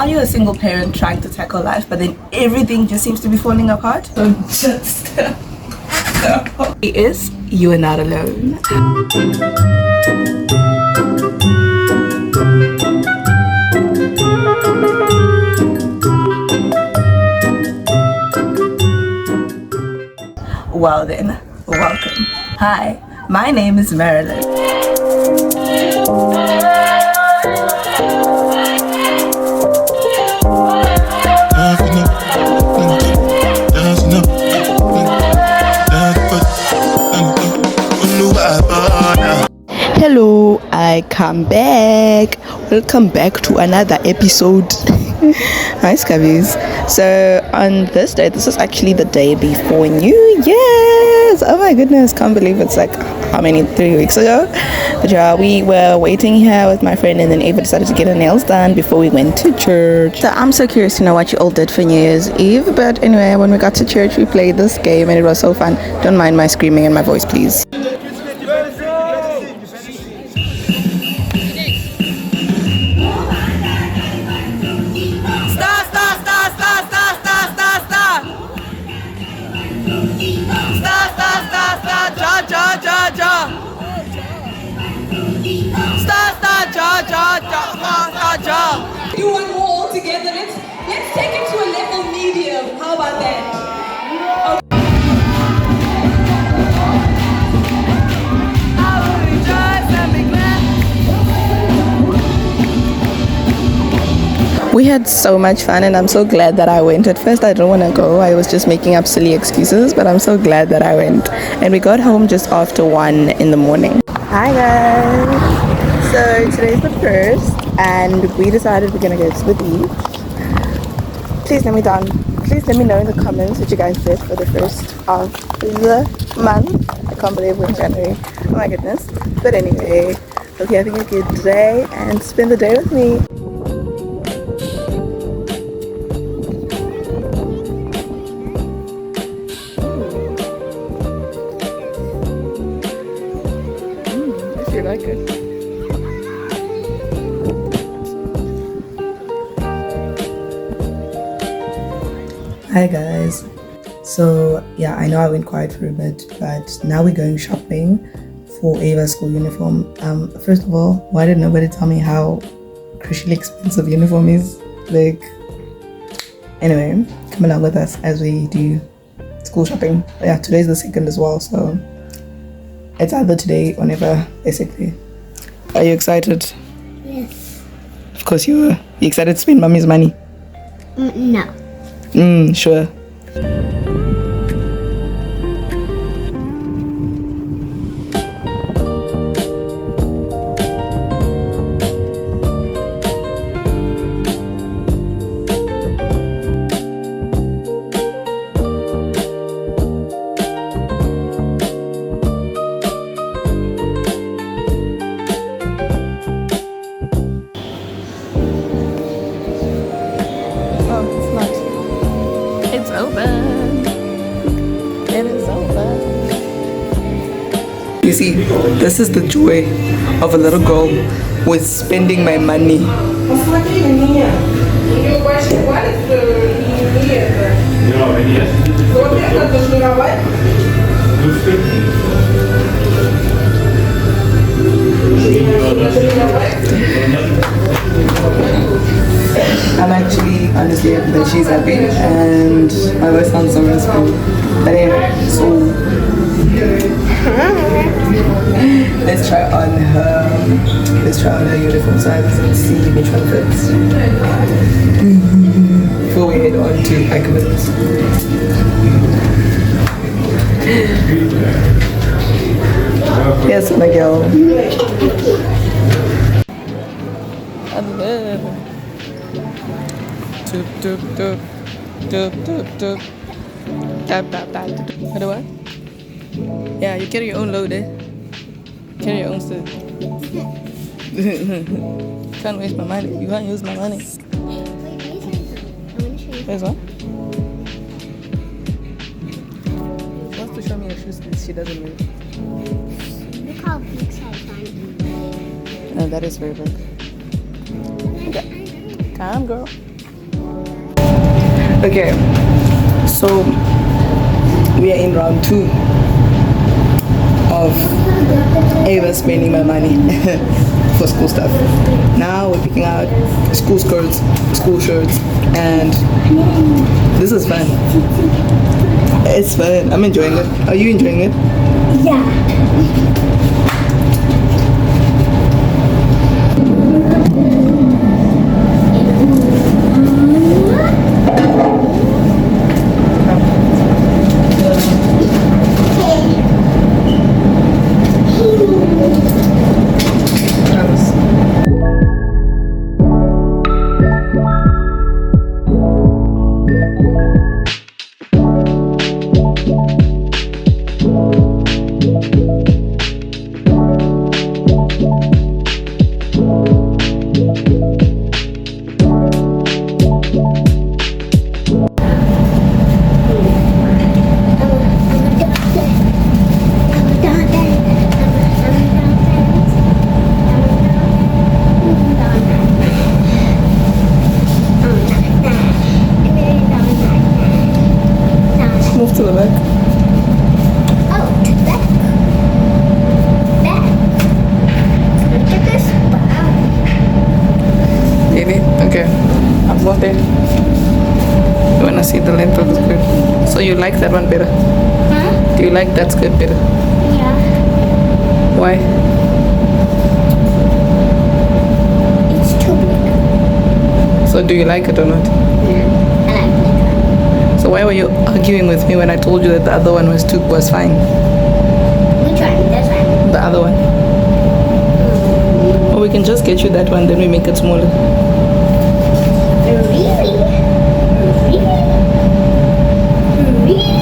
Are you a single parent trying to tackle life, but then everything just seems to be falling apart? So just it is, you are not alone. Well then, welcome. Hi, my name is Marilyn. Hello, I come back. Welcome back to another episode. Hi Scubbies. So on this day, this is actually the day before New Year's. Oh my goodness, can't believe it's like how many, 3 weeks ago. But yeah, we were waiting here with my friend, and then Ava decided to get her nails done before we went to church. So I'm so curious to know what you all did for New Year's Eve. But anyway, when we got to church, we played this game and it was so fun. Don't mind my screaming and my voice, please. Do one more all together. Let's take it to a level medium. How about that? We had so much fun, and I'm so glad that I went. At first I didn't want to go. I was just making up silly excuses, but I'm so glad that I went. And we got home just after 1 in the morning. Hi guys! So today's the 1st, and we decided we're gonna go to the beach. Please let me know in the comments what you guys did for the first of the month. I can't believe we're in January. Oh my goodness. But anyway, hope you're having a good day and spend the day with me. If you like it. Hi guys. So yeah, I know I went quiet for a bit, but now we're going shopping for Ava's school uniform. First of all, why did nobody tell me how crucially expensive uniform is? Like, anyway, come along with us as we do school shopping. Yeah, today's the 2nd as well, so it's either today or never, basically. Are you excited? Yes. Of course you are. You excited to spend mommy's money? No. Sure. It's open. It is open. You see, this is the joy of a little girl with spending my money. I'm actually honestly happy that she's happy, and my voice sounds so raspy. But anyway, so let's try on her uniform size and see which one fits before we head on to Ackermans. Yes, my girl. I love her. Doop doop doop doop doop doop. Tap tap tap. What do I? Yeah, you carry your own load, eh? Carry your own stuff. Can't waste my money. You can't use my money. Where's one? She wants to show me her shoes because she doesn't move. Look how big I find. No, that is very big. Okay. Come, girl. Okay, so we are in round 2 of Ava spending my money for school stuff. Now we're picking out school skirts, school shirts, and this is fun. It's fun. I'm enjoying it. Are you enjoying it? Yeah. Move to the back. Oh, to the back. Back. Look at this. Wow. Baby, okay. I'm going there. You wanna see the length of the skirt? So you like that one better? Huh? Do you like that skirt better? Yeah. Why? It's too big. So do you like it or not? I like that So why were you arguing with me when I told you that the other one was fine? one. Which one? This one? The other one. Or we can just get you that one, then we make it smaller. Really? Really? Really?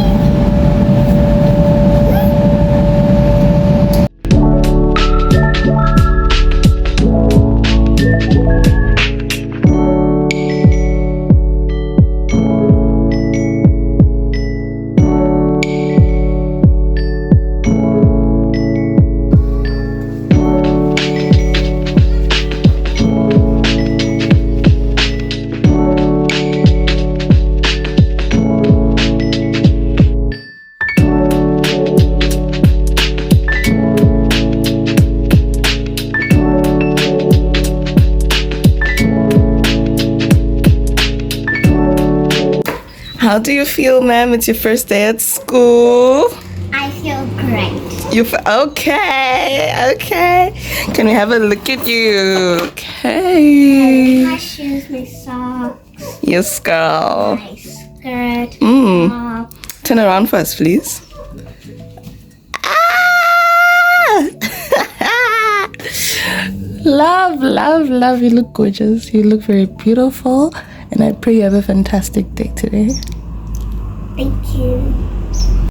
How do you feel, ma'am? It's your first day at school. I feel great. Okay, okay. Can we have a look at you? Okay. My shoes, my socks, Yes, girl. my skirt, Mm. top. Turn around for us, please. Ah! Love, love, love. You look gorgeous. You look very beautiful. And I pray you have a fantastic day today. Thank you.